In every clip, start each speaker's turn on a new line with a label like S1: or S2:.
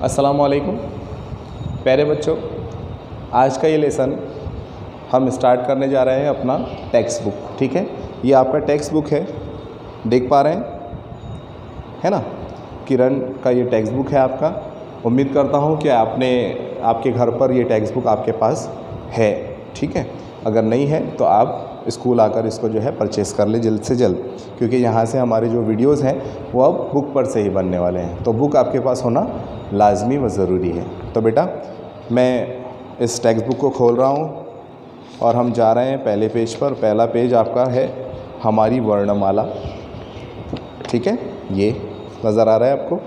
S1: अस्सलामुअलैकुम प्यारे बच्चों, आज का ये लेसन हम स्टार्ट करने जा रहे हैं अपना टेक्स्ट बुक। ठीक है, ये आपका टेक्स्ट बुक है, देख पा रहे हैं है ना। किरण का ये टेक्स्ट बुक है आपका। उम्मीद करता हूँ कि आपके घर पर ये टेक्स्ट बुक आपके पास है। ठीक है, अगर नहीं है तो आप स्कूल आकर इसको जो है परचेज़ कर ले जल्द से जल्द, क्योंकि यहाँ से हमारे जो वीडियोज़ हैं वो अब बुक पर से ही बनने वाले हैं। तो बुक आपके पास होना लाजमी व ज़रूरी है। तो बेटा मैं इस टेक्स्ट बुक को खोल रहा हूँ और हम जा रहे हैं पहले पेज पर। पहला पेज आपका है हमारी वर्णमाला। ठीक है, ये नज़र आ रहा है आपको,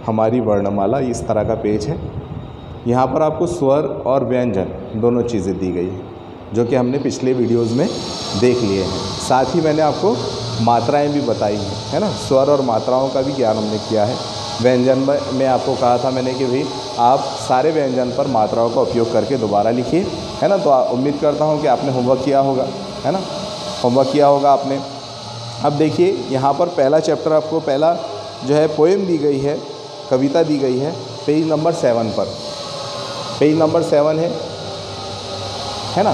S1: हमारी वर्णमाला इस तरह का पेज है। यहाँ पर आपको स्वर और व्यंजन दोनों चीज़ें दी गई हैं, जो कि हमने पिछले वीडियोज़ में देख लिए हैं। साथ ही मैंने आपको मात्राएं भी बताई हैं, है ना। स्वर और मात्राओं का भी ज्ञान हमने किया है। व्यंजन में आपको कहा था मैंने कि भाई आप सारे व्यंजन पर मात्राओं का उपयोग करके दोबारा लिखिए, है ना। तो उम्मीद करता हूँ कि आपने होमवर्क किया होगा, है ना, होमवर्क किया होगा आपने। अब देखिए यहाँ पर पहला चैप्टर आपको पहला जो है पोएम दी गई है, कविता दी गई है पेज नंबर 7 पर। पेज नंबर 7 है ना,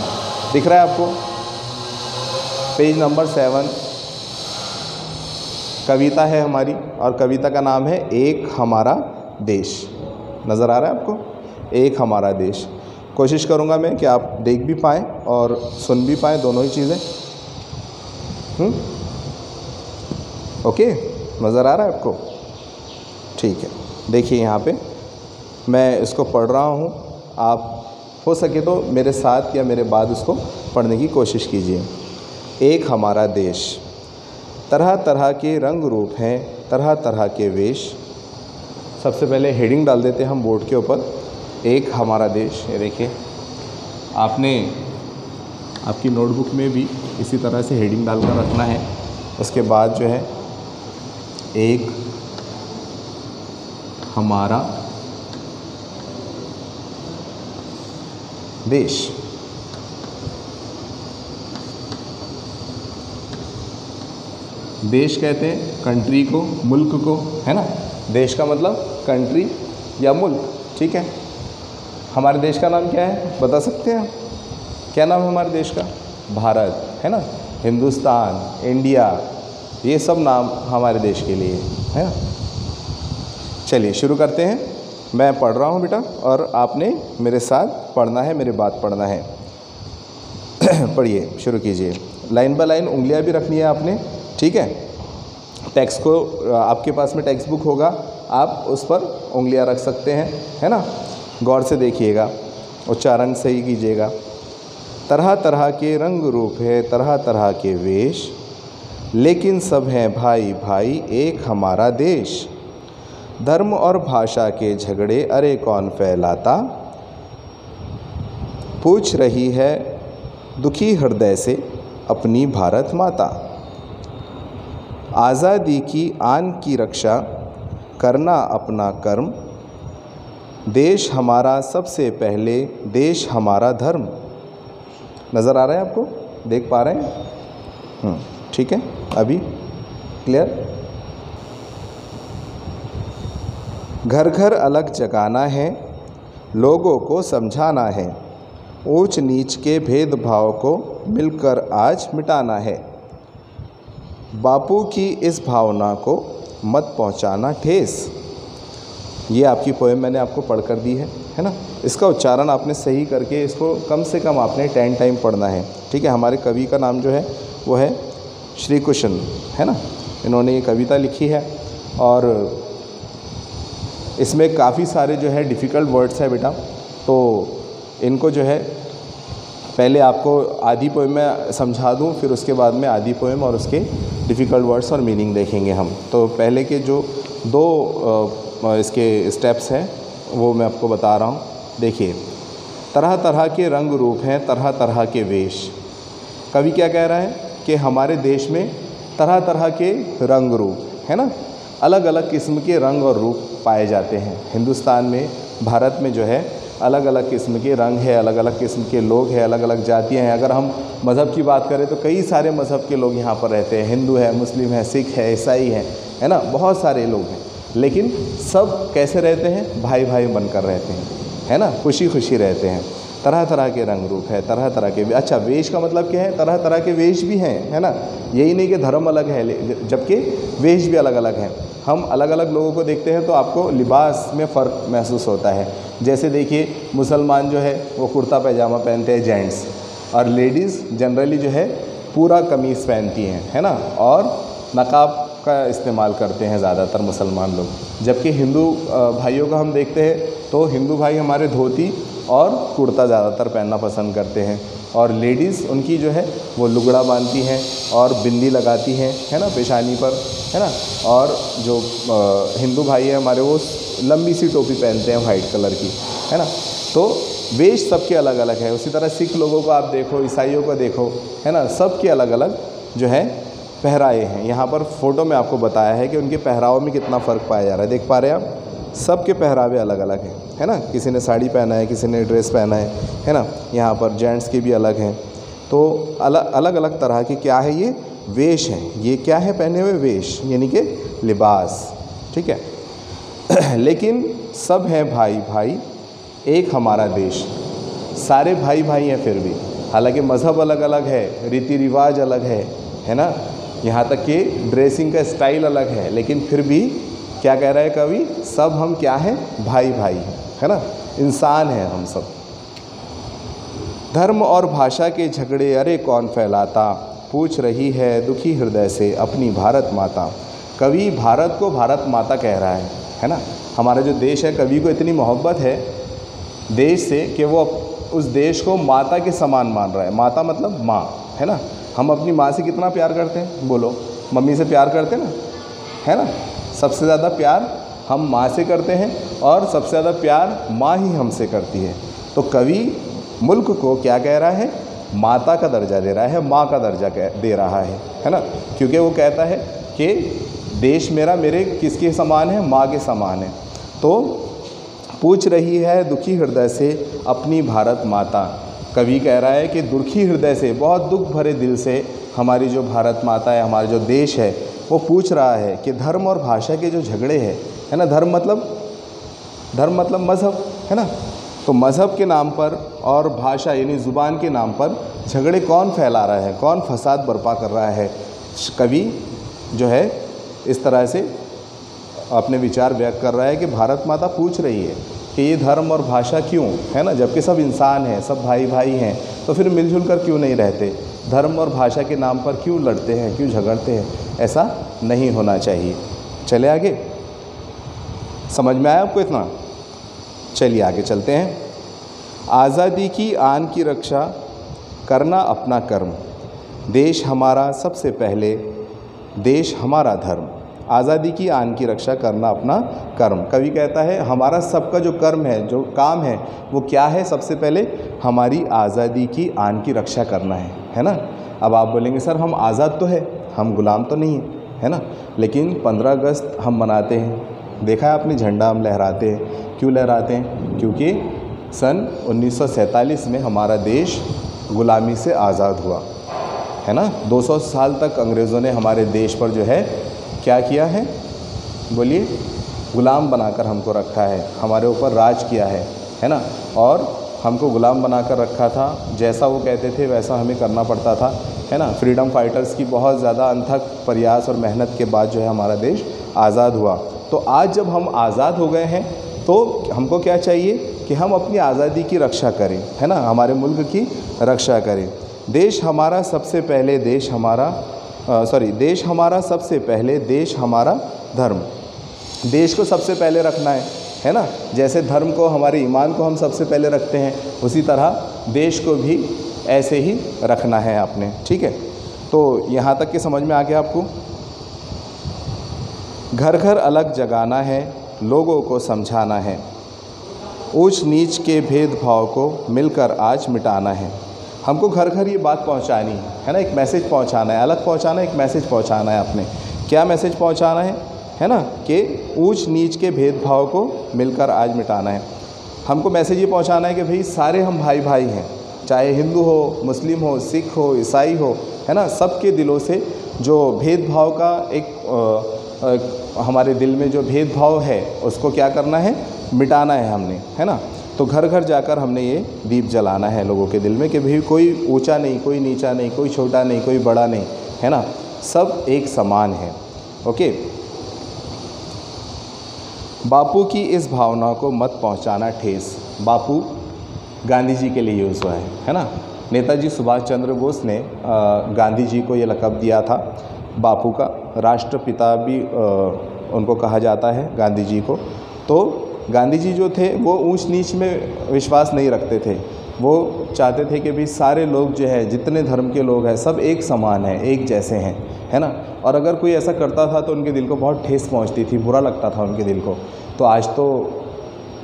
S1: दिख रहा है आपको। पेज नंबर 7 कविता है हमारी, और कविता का नाम है एक हमारा देश। नज़र आ रहा है आपको, एक हमारा देश। कोशिश करूँगा मैं कि आप देख भी पाएँ और सुन भी पाएँ, दोनों ही चीज़ें। ओके, नज़र आ रहा है आपको। ठीक है, देखिए यहाँ पे मैं इसको पढ़ रहा हूँ, आप हो सके तो मेरे साथ या मेरे बाद उसको पढ़ने की कोशिश कीजिए। एक हमारा देश, तरह तरह के रंग रूप हैं, तरह तरह के वेश। सबसे पहले हेडिंग डाल देते हैं हम बोर्ड के ऊपर, एक हमारा देश। ये देखिए, आपने आपकी नोटबुक में भी इसी तरह से हेडिंग डालकर रखना है। उसके बाद जो है एक हमारा देश। देश कहते हैं कंट्री को, मुल्क को, है ना। देश का मतलब कंट्री या मुल्क। ठीक है, हमारे देश का नाम क्या है बता सकते हैं? क्या नाम है हमारे देश का? भारत, है ना, हिंदुस्तान, इंडिया, ये सब नाम हमारे देश के लिए है ना। चलिए शुरू करते हैं। मैं पढ़ रहा हूँ बेटा, और आपने मेरे साथ पढ़ना है, मेरे बात पढ़ना है। पढ़िए, शुरू कीजिए। लाइन बाय लाइन उंगलियाँ भी रखनी है आपने। ठीक है, टेक्स्ट को, आपके पास में टेक्स्ट बुक होगा, आप उस पर उंगलियाँ रख सकते हैं, है ना। गौर से देखिएगा, उच्चारण सही कीजिएगा। तरह तरह के रंग रूप है, तरह तरह के वेश, लेकिन सब हैं भाई भाई एक हमारा देश। धर्म और भाषा के झगड़े अरे कौन फैलाता, पूछ रही है दुखी हृदय से अपनी भारत माता। आज़ादी की आन की रक्षा करना अपना कर्म, देश हमारा सबसे पहले, देश हमारा धर्म। नज़र आ रहा है आपको, देख पा रहे हैं? ठीक है, अभी क्लियर। घर घर अलग जगाना है, लोगों को समझाना है, ऊंच नीच के भेदभाव को मिलकर आज मिटाना है। बापू की इस भावना को मत पहुंचाना ठेस। ये आपकी पोएम मैंने आपको पढ़ कर दी है ना। इसका उच्चारण आपने सही करके इसको कम से कम आपने 10 टाइम पढ़ना है। ठीक है, हमारे कवि का नाम जो है वो है श्री कृष्ण, है ना। इन्होंने ये कविता लिखी है और इसमें काफ़ी सारे जो है डिफ़िकल्ट वर्ड्स है बेटा। तो इनको जो है पहले आपको आधी पोएम में समझा दूं, फिर उसके बाद में आधी पोएम और उसके डिफ़िकल्ट वर्ड्स और मीनिंग देखेंगे हम। तो पहले के जो 2 इसके स्टेप्स हैं वो मैं आपको बता रहा हूँ। देखिए, तरह तरह के रंग रूप हैं, तरह तरह के वेश। कवि क्या कह रहा है कि हमारे देश में तरह तरह के रंग रूप, है ना, अलग अलग किस्म के रंग और रूप पाए जाते हैं। हिंदुस्तान में, भारत में जो है अलग अलग किस्म के रंग है, अलग अलग किस्म के लोग हैं, अलग अलग जातियां हैं। अगर हम मज़हब की बात करें तो कई सारे मज़हब के लोग यहाँ पर रहते हैं। हिंदू है, मुस्लिम है, सिख है, ईसाई है ना, बहुत सारे लोग हैं। लेकिन सब कैसे रहते हैं, भाई भाई बनकर रहते हैं, है ना, खुशी खुशी रहते हैं। तरह तरह के रंग रूप है, तरह तरह के, अच्छा वेश का मतलब क्या है, तरह तरह के वेश भी हैं, है ना, यही नहीं कि धर्म अलग है जबकि वेश भी अलग अलग हैं। हम अलग अलग लोगों को देखते हैं तो आपको लिबास में फ़र्क महसूस होता है। जैसे देखिए मुसलमान जो है वो कुर्ता पैजामा पहनते हैं जेंट्स, और लेडीज़ जनरली जो है पूरा कमीज़ पहनती हैं, है ना, और नकाब का इस्तेमाल करते हैं ज़्यादातर मुसलमान लोग। जबकि हिंदू भाइयों का हम देखते हैं तो हिंदू भाई हमारे धोती और कुर्ता ज़्यादातर पहनना पसंद करते हैं, और लेडीज़ उनकी जो है वो लुगड़ा बांधती हैं और बिंदी लगाती हैं, है ना, पेशानी पर, है ना, और जो हिंदू भाई है हमारे वो लंबी सी टोपी पहनते हैं वाइट कलर की, है ना। तो वेश सबके अलग अलग है। उसी तरह सिख लोगों को आप देखो, ईसाइयों को देखो, है ना, सबके अलग अलग जो है पहराए हैं। यहाँ पर फ़ोटो में आपको बताया है कि उनके पहराव में कितना फ़र्क पाया जा रहा है। देख पा रहे हैं आप, सबके पहरावे अलग अलग हैं, है ना, किसी ने साड़ी पहना है, किसी ने ड्रेस पहना है ना। यहाँ पर जेंट्स के भी अलग हैं। तो अलग अलग तरह के क्या है, ये वेश हैं। ये क्या है, पहने हुए वेश, यानी कि लिबास, ठीक है। लेकिन सब हैं भाई भाई, एक हमारा देश। सारे भाई भाई हैं फिर भी, हालांकि मज़हब अलग अलग है, रीति रिवाज अलग है ना, यहाँ तक कि ड्रेसिंग का स्टाइल अलग है, लेकिन फिर भी क्या कह रहा है कवि, सब हम क्या हैं, भाई भाई हैं, है ना, इंसान हैं हम सब। धर्म और भाषा के झगड़े अरे कौन फैलाता, पूछ रही है दुखी हृदय से अपनी भारत माता। कवि भारत को भारत माता कह रहा है ना। हमारा जो देश है, कवि को इतनी मोहब्बत है देश से कि वो उस देश को माता के समान मान रहा है। माता मतलब माँ, है ना। हम अपनी माँ से कितना प्यार करते हैं, बोलो, मम्मी से प्यार करते हैं ना, है ना। सबसे ज़्यादा प्यार हम माँ से करते हैं और सबसे ज़्यादा प्यार माँ ही हमसे करती है। तो कवि मुल्क को क्या कह रहा है, माता का दर्जा दे रहा है, माँ का दर्जा दे रहा है ना। क्योंकि वो कहता है कि देश मेरा मेरे किसके समान है, माँ के समान है। तो पूछ रही है दुखी हृदय से अपनी भारत माता। कवि कह रहा है कि दुखी हृदय से, बहुत दुख भरे दिल से हमारी जो भारत माता है, हमारा जो देश है, वो पूछ रहा है कि धर्म और भाषा के जो झगड़े हैं, है ना, धर्म मतलब मज़हब, है ना। तो मज़हब के नाम पर और भाषा यानी ज़ुबान के नाम पर झगड़े कौन फैला रहा है, कौन फसाद बर्पा कर रहा है। कवि जो है इस तरह से अपने विचार व्यक्त कर रहा है कि भारत माता पूछ रही है कि ये धर्म और भाषा क्यों, है ना, जबकि सब इंसान हैं, सब भाई भाई हैं, तो फिर मिलजुल कर क्यों नहीं रहते। धर्म और भाषा के नाम पर क्यों लड़ते हैं, क्यों झगड़ते हैं, ऐसा नहीं होना चाहिए। चले आगे, समझ में आया आपको इतना? चलिए आगे चलते हैं। आज़ादी की आन की रक्षा करना अपना कर्म, देश हमारा सबसे पहले, देश हमारा धर्म। आज़ादी की आन की रक्षा करना अपना कर्म। कवि कहता है हमारा सबका जो कर्म है, जो काम है, वो क्या है, सबसे पहले हमारी आज़ादी की आन की रक्षा करना है ना। अब आप बोलेंगे सर हम आज़ाद तो है, हम गुलाम तो नहीं है ना। लेकिन 15 अगस्त हम मनाते हैं, देखा है आपने, झंडा हम लहराते हैं। क्यों लहराते हैं? क्योंकि सन 1947 में हमारा देश गुलामी से आज़ाद हुआ, है ना। 200 साल तक अंग्रेज़ों ने हमारे देश पर जो है क्या किया है, बोलिए, गुलाम बनाकर हमको रखा है, हमारे ऊपर राज किया है ना। और हमको गुलाम बनाकर रखा था, जैसा वो कहते थे वैसा हमें करना पड़ता था, है ना। फ्रीडम फाइटर्स की बहुत ज़्यादा अनथक प्रयास और मेहनत के बाद जो है हमारा देश आज़ाद हुआ। तो आज जब हम आज़ाद हो गए हैं तो हमको क्या चाहिए कि हम अपनी आज़ादी की रक्षा करें, है ना, हमारे मुल्क की रक्षा करें। देश हमारा सबसे पहले, देश हमारा सबसे पहले, देश हमारा धर्म। देश को सबसे पहले रखना है ना। जैसे धर्म को, हमारे ईमान को हम सबसे पहले रखते हैं, उसी तरह देश को भी ऐसे ही रखना है आपने, ठीक है। तो यहाँ तक के समझ में आ गया आपको। घर घर अलग जगाना है, लोगों को समझाना है, ऊंच नीच के भेदभाव को मिलकर आज मिटाना है। हमको घर घर ये बात पहुंचानी है ना, एक मैसेज पहुंचाना है, अलग पहुंचाना है, एक मैसेज पहुंचाना है आपने। क्या मैसेज पहुंचाना है ना, कि ऊंच नीच के भेदभाव को मिलकर आज मिटाना है। हमको मैसेज ये पहुंचाना है कि भाई सारे हम भाई भाई हैं, चाहे हिंदू हो, मुस्लिम हो, सिख हो, ईसाई हो, है ना। सबके दिलों से जो भेदभाव का एक हमारे दिल में जो भेदभाव है उसको क्या करना है, मिटाना है हमने, है ना। तो घर घर जाकर हमने ये दीप जलाना है लोगों के दिल में कि भाई कोई ऊंचा नहीं, कोई नीचा नहीं, कोई छोटा नहीं, कोई बड़ा नहीं, है ना, सब एक समान है। ओके। बापू की इस भावना को मत पहुंचाना ठेस। बापू गांधी जी के लिए यूज़ हुआ है ना। नेताजी सुभाष चंद्र बोस ने गांधी जी को ये लक़ब दिया था बापू का। राष्ट्रपिता भी उनको कहा जाता है गांधी जी को। तो गांधी जी जो थे वो ऊंच नीच में विश्वास नहीं रखते थे। वो चाहते थे कि भी सारे लोग जो है, जितने धर्म के लोग हैं, सब एक समान हैं, एक जैसे हैं, है ना। और अगर कोई ऐसा करता था तो उनके दिल को बहुत ठेस पहुंचती थी, बुरा लगता था उनके दिल को। तो आज तो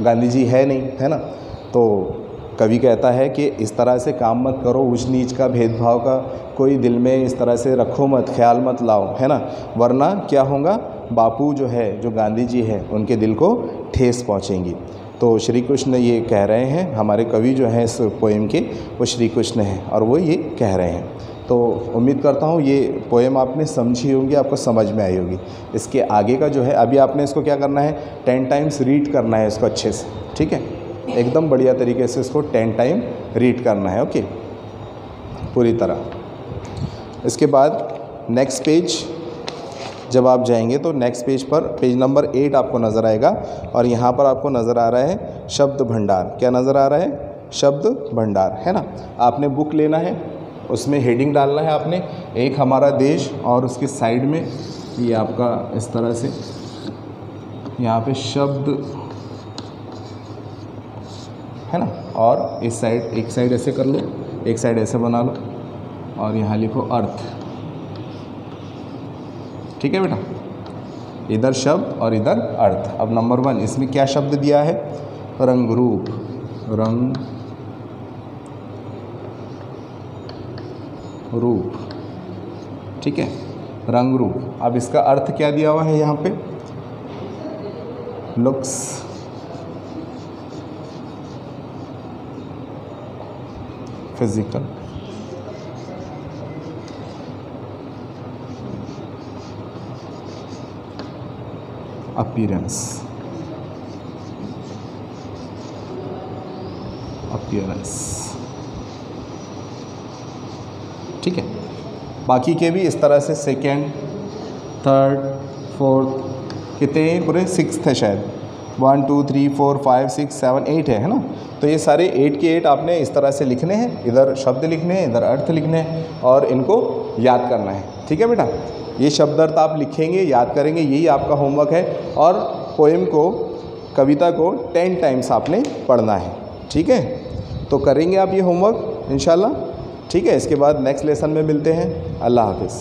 S1: गांधी जी है नहीं, है ना। तो कवि कहता है कि इस तरह से काम मत करो, ऊंच नीच का, भेदभाव का कोई दिल में इस तरह से रखो मत, ख्याल मत लाओ, है ना, वरना क्या होगा, बापू जो है, जो गांधी जी है, उनके दिल को ठेस पहुंचेंगी। तो श्री कृष्ण ये कह रहे हैं, हमारे कवि जो हैं इस पोएम के, वो श्री कृष्ण हैं और वो ये कह रहे हैं। तो उम्मीद करता हूँ ये पोएम आपने समझी होंगी, आपको समझ में आई होगी। इसके आगे का जो है, अभी आपने इसको क्या करना है, 10 टाइम्स रीड करना है इसको अच्छे से, ठीक है, एकदम बढ़िया तरीके से इसको 10 टाइम रीड करना है। ओके, पूरी तरह। इसके बाद नेक्स्ट पेज जब आप जाएंगे तो नेक्स्ट पेज पर पेज नंबर 8 आपको नज़र आएगा और यहाँ पर आपको नज़र आ रहा है शब्द भंडार। क्या नज़र आ रहा है, शब्द भंडार, है ना। आपने बुक लेना है, उसमें हेडिंग डालना है आपने, एक हमारा देश, और उसके साइड में ये आपका इस तरह से यहाँ पे शब्द, है ना, और इस साइड, एक साइड ऐसे कर लो, एक साइड ऐसे बना लो और यहाँ लिखो अर्थ। ठीक है बेटा, इधर शब्द और इधर अर्थ। अब नंबर 1, इसमें क्या शब्द दिया है, रंग रूप, रंग रूप, ठीक है, रंग रूप। अब इसका अर्थ क्या दिया हुआ है यहाँ पे, लुक्स, फिजिकल, अपीयरेंस, अपीयरेंस, ठीक है। बाकी के भी इस तरह से सेकेंड, थर्ड, फोर्थ, कितने पूरे 6 है शायद, 1 2 3 4 5 6 7 8 है ना। तो ये सारे 8 के 8 आपने इस तरह से लिखने हैं, इधर शब्द लिखने हैं, इधर अर्थ लिखने हैं और इनको याद करना है। ठीक है बेटा, ये शब्द अर्थ आप लिखेंगे, याद करेंगे, यही आपका होमवर्क है। और पोएम को, कविता को 10 टाइम्स आपने पढ़ना है। ठीक है, तो करेंगे आप ये होमवर्क इंशाल्लाह। ठीक है, इसके बाद नेक्स्ट लेसन में मिलते हैं। अल्लाह हाफिज़।